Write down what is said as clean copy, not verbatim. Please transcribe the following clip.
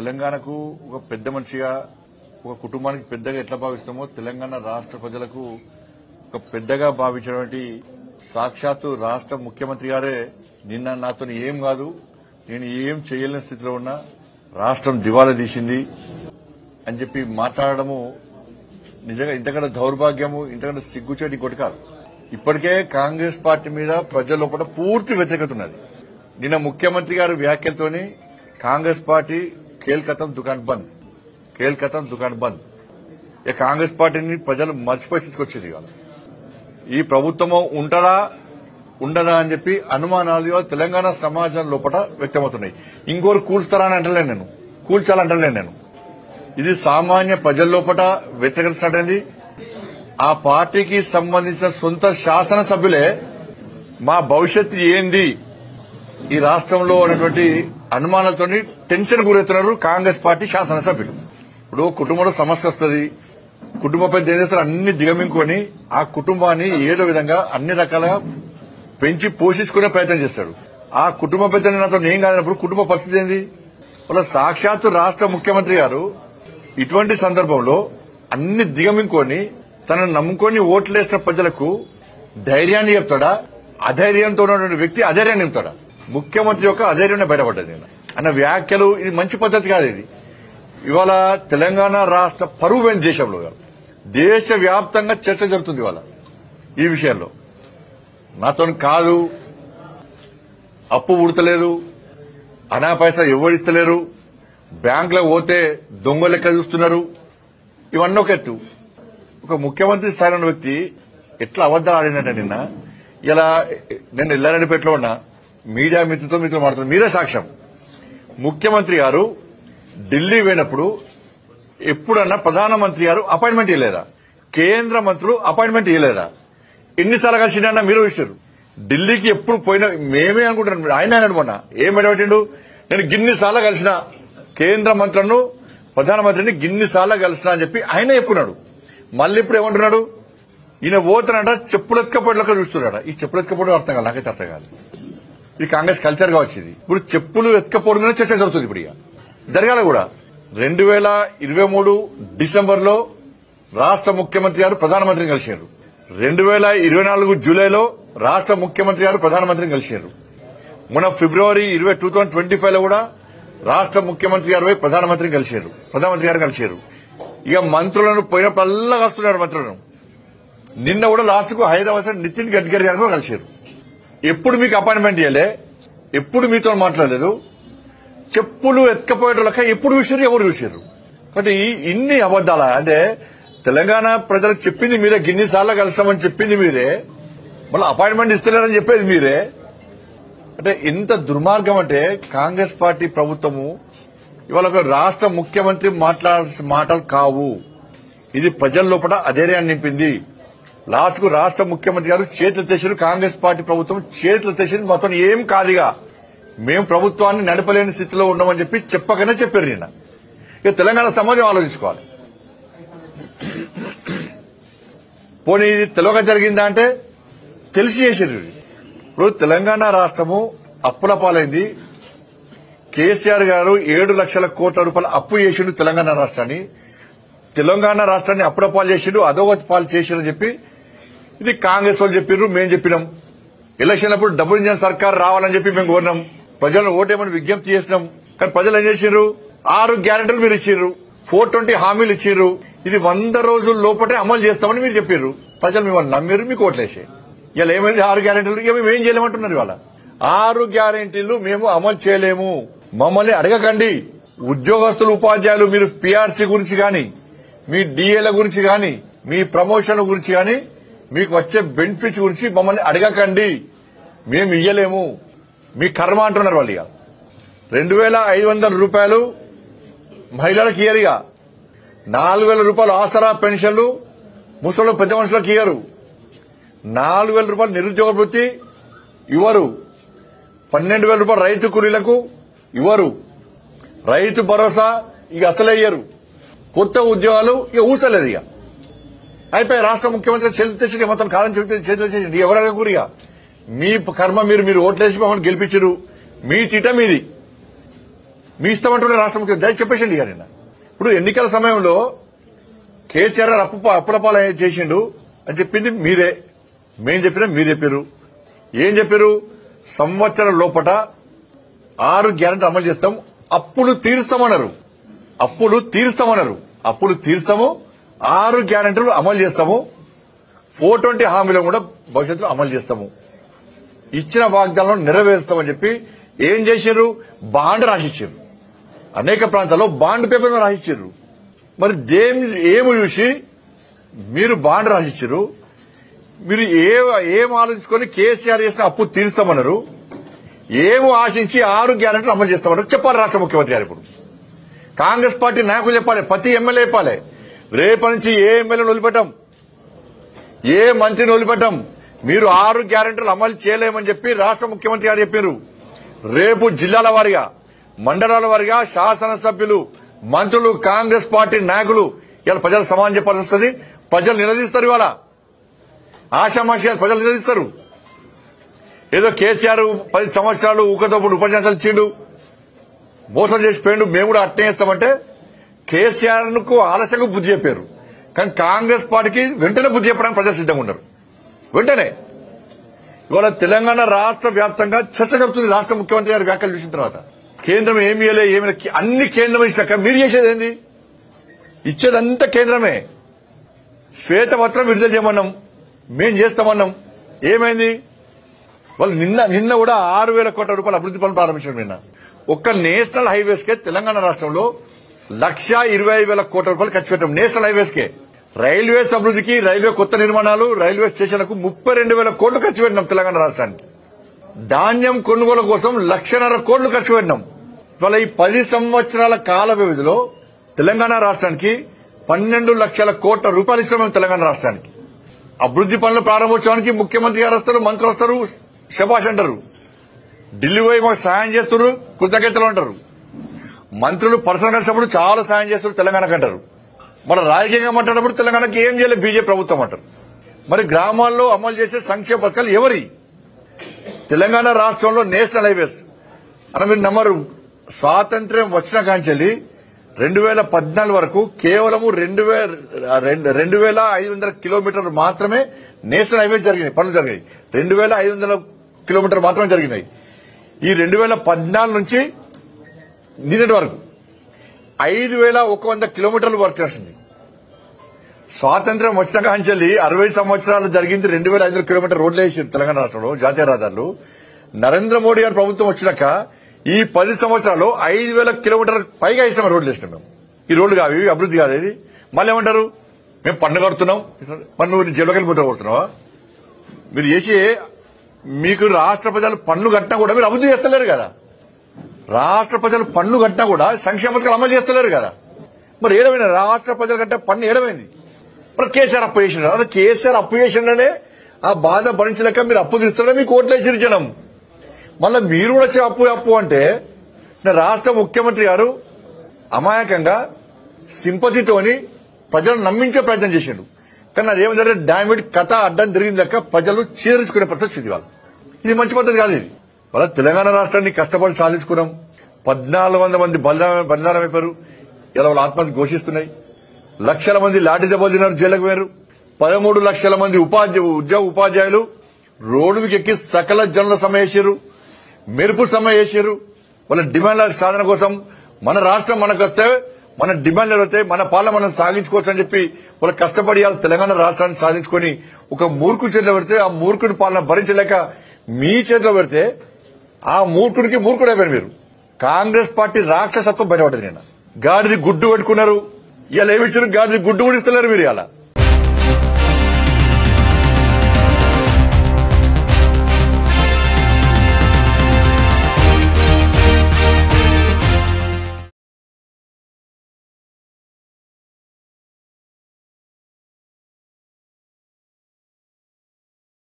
తెలంగాణకు ఒక పెద్ద మనిషిగా ఒక కుటుంబానికి పెద్దగా ఎట్లా భావిస్తామో తెలంగాణ రాష్ట్ర ప్రజలకు ఒక పెద్దగా భావించినటువంటి సాక్షాత్తు రాష్ట్ర ముఖ్యమంత్రి గారే నిన్న నాతో ఏం కాదు, నేను ఏం చేయలేని స్థితిలో ఉన్నా, రాష్ట్రం దివాలా తీసింది అని చెప్పి మాట్లాడడము నిజంగా ఇంతకంటే దౌర్భాగ్యము, ఇంతకంటే సిగ్గుచేటి ఇంకోటి కాదు. ఇప్పటికే కాంగ్రెస్ పార్టీ మీద ప్రజల లోపల పూర్తి వ్యతిరేకత ఉన్నది. నిన్న ముఖ్యమంత్రి గారి వ్యాఖ్యలతోని కాంగ్రెస్ పార్టీ ఖేల్ ఖతం దుకాన్ బంద్, ఖేల్ ఖతం దుకాన్ బంద్. ఇక కాంగ్రెస్ పార్టీని ప్రజలు మర్చిపోయి తీసుకొచ్చింది. ఇవాళ ఈ ప్రభుత్వము ఉంటదా ఉండదా అని చెప్పి అనుమానాలు తెలంగాణ సమాజం లోపల వ్యక్తమవుతున్నాయి. ఇంకోరు కూల్స్తారని అంటలేను నేను, కూల్చాలంటలేను నేను. ఇది సామాన్య ప్రజల లోపల వ్యతిరేకత స్టార్ట్ అయింది. ఆ పార్టీకి సంబంధించిన సొంత శాసనసభ్యులే మా భవిష్యత్తు ఏంది ఈ రాష్ట్రంలో అనేటువంటి అనుమానాలతో టెన్షన్ గురవుతున్నారు కాంగ్రెస్ పార్టీ శాసనసభ్యులు. ఇప్పుడు కుటుంబంలో సమస్య వస్తుంది, కుటుంబ పెద్ద ఏం చేస్తారు, అన్ని దిగమింగుకొని ఆ కుటుంబాన్ని ఏదో విధంగా అన్ని రకాలుగా పెంచి పోషించుకునే ప్రయత్నం చేస్తాడు. ఆ కుటుంబ పెద్ద నాతో ఏం కాదన్నప్పుడు కుటుంబ పరిస్థితి ఏంది? వాళ్ళ సాక్షాత్తు రాష్ట్ర ముఖ్యమంత్రి గారు ఇటువంటి సందర్భంలో అన్ని దిగమింగుకొని తనను నమ్ముకొని ఓట్లేసిన ప్రజలకు ధైర్యాన్ని చెప్తాడా? అధైర్యంతో ఉన్నటువంటి వ్యక్తి అధైర్యాన్ని చెప్తాడా? ముఖ్యమంత్రి యొక్క అధైర్యాన్ని బయటపడ్డది అన్న వ్యాఖ్యలు. ఇది మంచి పద్ధతి కాదు. ఇది ఇవాళ తెలంగాణ రాష్ట్ర పరువు పోయిన దేశంలో దేశవ్యాప్తంగా చర్చ జరుగుతుంది ఇవాళ ఈ విషయంలో. నాతో కాదు, అప్పు ఉడతలేదు, అనా పైసా ఎవరిస్తలేరు, బ్యాంకులో పోతే దొంగ లెక్క చూస్తున్నారు, ఇవన్నీ ఒక ఎత్తు. ఒక ముఖ్యమంత్రి స్థాయిలో ఉన్న వ్యక్తి ఎట్లా అబద్దాలు ఆడినట్టే. నిన్న ఇలా నేను ఎల్లారెడ్డిపేటలో ఉన్నా, మీడియా మిత్రులతో మాట్లాడుతున్నా, మీరే సాక్ష్యం. ముఖ్యమంత్రి గారు ఢిల్లీ పోయినప్పుడు ఎప్పుడన్నా ప్రధానమంత్రి గారు అపాయింట్మెంట్ ఇవ్వలేదా? కేంద్ర మంత్రులు అపాయింట్మెంట్ ఇవ్వలేదా? ఎన్నిసార్లు కలిసినా మీరు ఇచ్చారు. ఢిల్లీకి ఎప్పుడు పోయినా మేమే అనుకుంటున్నాం. ఆయన మొన్న ఏం పెట్టిండు, నేను గిన్నిసార్లు కలిసిన కేంద్ర మంత్రులను, ప్రధానమంత్రిని గిన్నిసార్లు కలిసిన అని చెప్పి ఆయన చెప్పుకున్నాడు. మళ్ళీ ఇప్పుడు ఏమంటున్నాడు, ఈయన పోతానంట చెప్పులెత్తుకపోయేలాగా చూస్తున్నాడు. ఈ చెప్పులెత్తుకపోవడం అర్థం కాదు, నాకైతే అర్థం కాదు. ఇది కాంగ్రెస్ కల్చర్ గా వచ్చింది. ఇప్పుడు చెప్పులు ఎత్తుకపోవడం మీద చర్చ జరుగుతుంది. ఇప్పుడు ఇక జరగాలి కూడా. 2023 డిసెంబర్లో రాష్ట్ర ముఖ్యమంత్రి గారు ప్రధానమంత్రిని కలిశారు. 2024 జూలైలో రాష్ట్ర ముఖ్యమంత్రి గారు ప్రధానమంత్రిని కలిశారు. మొన్న ఫిబ్రవరి 2025 లో కూడా రాష్ట్ర ముఖ్యమంత్రి గారు ప్రధానమంత్రి గారు కలిశారు. ఇక మంత్రులను పోయినప్పుడల్లా వస్తున్నారు మంత్రులను. నిన్న కూడా లాస్ట్ కు హైదరాబాద్ నితిన్ గడ్కరీ గారు కూడా కలిశారు. ఎప్పుడు మీకు అపాయింట్మెంట్ ఇవ్వలే, ఎప్పుడు మీతో మాట్లాడలేదు. చెప్పులు ఎత్తుకపోయేటోళ్ళక ఎప్పుడు చూసారు, ఎవరు చూసారు? కాబట్టి ఇన్ని అబద్దాలా? అంటే తెలంగాణ ప్రజలకు చెప్పింది మీరే, గిన్నిసార్లు కలుస్తామని చెప్పింది మీరే, మళ్ళీ అపాయింట్మెంట్ ఇస్తలేరని చెప్పేది మీరే. అంటే ఎంత దుర్మార్గం అంటే కాంగ్రెస్ పార్టీ ప్రభుత్వము ఇవాళ ఒక రాష్ట్ర ముఖ్యమంత్రి మాట్లాడాల్సిన మాటలు కావు. ఇది ప్రజల లోపల అధైర్యాన్ని నింపింది. లాస్ట్ కు రాష్ట్ర ముఖ్యమంత్రి గారు చేతులు తెచ్చారు, కాంగ్రెస్ పార్టీ ప్రభుత్వం చేతులు తెచ్చింది. మొత్తం ఏం కాదుగా, మేము ప్రభుత్వాన్ని నడపలేని స్థితిలో ఉన్నామని చెప్పి చెప్పకనే చెప్పారు నిన్న. ఇక తెలంగాణ సమాజం ఆలోచించుకోవాలి. పోనీ ఇది తెలియక జరిగిందా అంటే తెలిసి చేశారు. ఇప్పుడు తెలంగాణ రాష్ట్రము అప్పుల పాలైంది. కేసీఆర్ గారు 7 లక్షల కోట్ల రూపాయల అప్పు చేసిండు తెలంగాణ రాష్ట్రాన్ని. తెలంగాణ రాష్ట్రాన్ని అప్పుల పాలు చేసిండు, అధోగతి పాలు చేసిండు చెప్పి ఇది కాంగ్రెస్ వాళ్ళు చెప్పారు, మేము చెప్పినాం. ఎలక్షన్ అప్పుడు డబుల్ ఇంజన్ సర్కార్ రావాలని చెప్పి మేము కోరినాం. ప్రజలను ఓటేమని విజ్ఞప్తి చేసినాం. కానీ ప్రజలు ఏం చేసిర్రు? 6 గ్యారెంటీలు మీరు ఇచ్చిర్రు, 420 హామీలు ఇచ్చిర్రు. ఇది 100 రోజుల లోపటే అమలు చేస్తామని మీరు చెప్పారు. ప్రజలు మిమ్మల్ని నమ్మిరు, మీకు ఓట్లేసాయి. ఇలా ఏమైంది? 6 గ్యారెంటీలు ఇక మేము ఏం చేయలేమంటున్నారు. ఇవాళ 6 గ్యారెంటీలు మేము అమలు చేయలేము, మమ్మల్ని అడగకండి. ఉద్యోగస్తులు, ఉపాధ్యాయులు, మీరు పీఆర్సీ గురించి గాని, మీ డిఏల గురించి గాని, మీ ప్రమోషన్ గురించి గాని, మీకు వచ్చే బెనిఫిట్స్ గురించి మమ్మల్ని అడగకండి, మేము ఇయ్యలేము, మీ కర్మ అంటున్నారు వాళ్ళు. ఇక 2500 రూపాయలు మహిళలకు ఇయ్యరుగా, 4000 రూపాయలు ఆసరా పెన్షన్లు ముసలు పెద్ద మనుషులకు ఇయ్యరు, 4000 రూపాయలు నిరుద్యోగ వృత్తి ఇవ్వరు, 12,000 రూపాయలు రైతు కూలీలకు ఇవ్వరు, రైతు భరోసా ఇక అసలే ఇయ్యరు, కొత్త ఉద్యోగాలు ఇక ఊసలేదు. ఇక అయిపోయి రాష్ట్ర ముఖ్యమంత్రి చేతులు తెచ్చి మొత్తం కాలం చేతులు చేసి ఎవరైనా కూరిగా మీ కర్మ, మీరు ఓట్లేసి మమ్మల్ని గెలిపించరు, మీ తిట మీది. మీ ఇష్టం అంటున్న రాష్ట్ర ముఖ్యమంత్రి దయచేసి చెప్పేసిండి ఇక నిన్న. ఇప్పుడు ఎన్నికల సమయంలో కేసీఆర్ అప్పులపాల చేసిండు అని చెప్పింది మీరే, మేం చెప్పినా మీరు చెప్పారు. ఏం చెప్పారు? సంవత్సరం లోపట 6 గ్యారెంటీ అమలు చేస్తాం, అప్పులు తీరుస్తామన్నారు. అప్పులు తీరుస్తాము, 6 గ్యారెంటీలు అమలు చేస్తాము, 420 హామీలను కూడా భవిష్యత్తులో అమలు చేస్తాము, ఇచ్చిన వాగ్దానాలను నెరవేరుస్తామని చెప్పి ఏం చేశారు? బాండ్ రాసిచ్చారు. అనేక ప్రాంతాల్లో బాండ్ పేపర్ రాసిచ్చారు. మరి ఏమి చూసి మీరు బాండ్ రాసిచ్చారు? మీరు ఏం ఆలోచించుకొని కేసీఆర్ చేసిన అప్పు తీరుస్తామన్నారు, ఏమో ఆశించి 6 గ్యారెంటీలు అమలు చేస్తామన్నారు చెప్పాలి రాష్ట్ర ముఖ్యమంత్రి గారు. ఇప్పుడు కాంగ్రెస్ పార్టీ నాయకులు చెప్పాలి, ప్రతి ఎమ్మెల్యే చెప్పాలి, రేపటి నుంచి ఏ ఎమ్మెల్యేను వదిలిపెట్టాం, ఏ మంత్రిని వదిలిపెట్టాం, మీరు 6 గ్యారెంటీలు అమలు చేయలేమని చెప్పి రాష్ట్ర ముఖ్యమంత్రి గారు చెప్పారు. రేపు జిల్లాల వారీగా, మండలాల వారీగా శాసనసభ్యులు, మంత్రులు, కాంగ్రెస్ పార్టీ నాయకులు ఇవాళ ప్రజలు సమాధానం చెప్పాల్సి వస్తుంది. ప్రజలు నిలదీస్తారు. ఇవాళ ఆశామాషి ప్రజలు నిలదీస్తారు. ఏదో కేసీఆర్ 10 సంవత్సరాలు ఊకతోపుడు ఉపన్యాసాలు ఇచ్చిండు, మోసం చేసిపోయిండు, మేము కూడా అట్నే చేస్తామంటే కేసీఆర్ కు ఆలస్యంగా బుద్ధి చెప్పారు. కానీ కాంగ్రెస్ పార్టీకి వెంటనే బుద్ధి చెప్పడానికి ప్రజలు సిద్ధంగా ఉన్నారు. వెంటనే ఇవాళ తెలంగాణ రాష్ట్ర వ్యాప్తంగా చర్చ జరుగుతుంది. రాష్ట్ర ముఖ్యమంత్రి గారి వ్యాఖ్యలు చూసిన తర్వాత కేంద్రం ఏమీ అన్ని కేంద్రం ఇచ్చినాక మీరు చేసేది ఏంది? ఇచ్చేదంతా కేంద్రమే. శ్వేతపత్రం విడుదల చేయమన్నాం, మేం చేస్తామన్నాం, ఏమైంది? వాళ్ళు నిన్న కూడా 6,000 కోట్ల రూపాయల అభివృద్ది పనులు ప్రారంభించారు. నిన్న ఒక్క నేషనల్ హైవేస్ కే తెలంగాణ రాష్ట్రంలో 1,25,000 కోట్ల రూపాయలు ఖర్చు పెట్టాం. నేషనల్ హైవేస్ కే. రైల్వేస్ అభివృద్దికి, రైల్వే కొత్త నిర్మాణాలు, రైల్వే స్టేషన్లకు 32,000 కోట్లు ఖర్చు పెట్టినాం తెలంగాణ రాష్ట్రానికి. ధాన్యం కొనుగోలు కోసం 1,50,000 కోట్లు ఖర్చు పెట్టినాం. ఇవాళ ఈ 10 సంవత్సరాల కాల వ్యవధిలో తెలంగాణ రాష్ట్రానికి 12 లక్షల కోట్ల రూపాయలు ఇస్తున్నాం. తెలంగాణ రాష్ట్రానికి అభివృద్ది పనుల ప్రారంభోత్సవానికి ముఖ్యమంత్రి గారు వస్తారు, మంత్రులు వస్తారు, శభాష్ అంటారు. ఢిల్లీ పోయి మాకు సాయం చేస్తారు, కృతజ్ఞతలు అంటారు. మంత్రులు పర్సనల్ కలిసినప్పుడు చాలా సాయం చేస్తారు తెలంగాణకు అంటారు. మన రాజకీయంగా మాట్లాడినప్పుడు తెలంగాణకి ఏం చేయలేదు బీజేపీ ప్రభుత్వం అంటారు. మరి గ్రామాల్లో అమలు చేసే సంక్షేమ పథకాలు ఎవరి? తెలంగాణ రాష్ట్రంలో నేషనల్ హైవేస్ అని మీరు నమ్మరు. స్వాతంత్ర్యం వచ్చిన కాంచెల్లి 2014 వరకు కేవలం 2,500 కిలోమీటర్లు మాత్రమే నేషనల్ హైవేస్ జరిగినాయి, పనులు జరిగాయి. 2,500 కిలోమీటర్లు మాత్రమే జరిగినాయి. ఈ 2014 నుంచి నిన్నటి వరకు 5,100 కిలోమీటర్లు వర్క్ చేస్తుంది. స్వాతంత్ర్యం వచ్చిన కాంచెల్లి 60 సంవత్సరాలు జరిగింది. 2,500 కిలోమీటర్ రోడ్లు వేసారు తెలంగాణ రాష్ట్రంలో, జాతీయ రహదారులు. నరేంద్ర మోడీ గారి ప్రభుత్వం వచ్చినాక ఈ 10 సంవత్సరాలు 5,000 కిలోమీటర్లకు పైగా ఇష్టం రోడ్లు వేసినాం మేము. ఈ రోడ్లు కాదు, ఇవి అభివృద్ది కాదు. ఇది మళ్ళీ ఏమంటారు? మేము పన్ను కడుతున్నాం, మరి నువ్వు జైలుకి వెళ్ళిపోతా కొడుతున్నావా? మీరు చేసి మీకు రాష్ట్ర ప్రజలు పన్ను కట్టినా కూడా మీరు అభివృద్ధి చేస్తలేరు కదా. రాష్ట్ర ప్రజలు పన్ను కట్టినా కూడా సంక్షేమ పథకాలు అమలు చేస్తలేరు కదా. మరి ఏడమైంది? రాష్ట్ర ప్రజలు కట్టే పన్ను ఏడమైంది? మరి కేసీఆర్ అప్పు చేసినారు. కేసీఆర్ అప్పు చేసిండనే ఆ బాధ భరించలేక మీరు అప్పు తీస్తున్నారని మీకు ఓట్లు వేసి జనం. మళ్ళీ మీరు కూడా వచ్చే అప్పు అంటే రాష్ట్ర ముఖ్యమంత్రి గారు అమాయకంగా సింపతితోని ప్రజలను నమ్మించే ప్రయత్నం చేసిండు. కానీ అదేమంటే డామిడ్ కథ అడ్డం తిరిగింది లెక్క ప్రజలు చీదరించుకునే పరిస్థితి వాళ్ళు. ఇది మంచి పద్ధతి కాదు. ఇది వాళ్ళ తెలంగాణ రాష్ట్రాన్ని కష్టపడి సాధించుకున్నాం. 1,400 మంది బలిదానం అయిపోయారు. ఇలా వాళ్ళు ఆత్మహత్య ఘోషిస్తున్నాయి. లక్షల మంది లాఠీ దెబ్బలు తిన్నారు, జైలుకు పోయారు. 13 లక్షల మంది ఉపాధ్యాయులు రోడ్డుకి ఎక్కి సకల జనుల సమ్మె చేశారు, మెరుపు సమ్మె చేశారు. వాళ్ళ డిమాండ్ల సాధన కోసం మన రాష్ట్రం మనకు వస్తే మన డిమాండ్లు వస్తాయి, మన పాలన మనం సాగించుకోవచ్చు అని చెప్పి వాళ్ళు కష్టపడి తెలంగాణ రాష్ట్రాన్ని సాధించుకొని ఒక మూర్ఖుడి చేతిలో పెడితే ఆ మూర్ఖుడి పాలన భరించలేక మీ చేతిలో పెడితే ఆ మూర్ఖుడికి మూర్ఖుడు అయిపోయారు మీరు. కాంగ్రెస్ పార్టీ రాక్షసత్వం బయటపడ్డది. నిన్న గాడిది గుడ్డు పెట్టుకున్నారు, ఇలా ఏమిచ్చారు? గాడిది గుడ్డు కూడా ఇస్తలేరు మీరు. ఇలా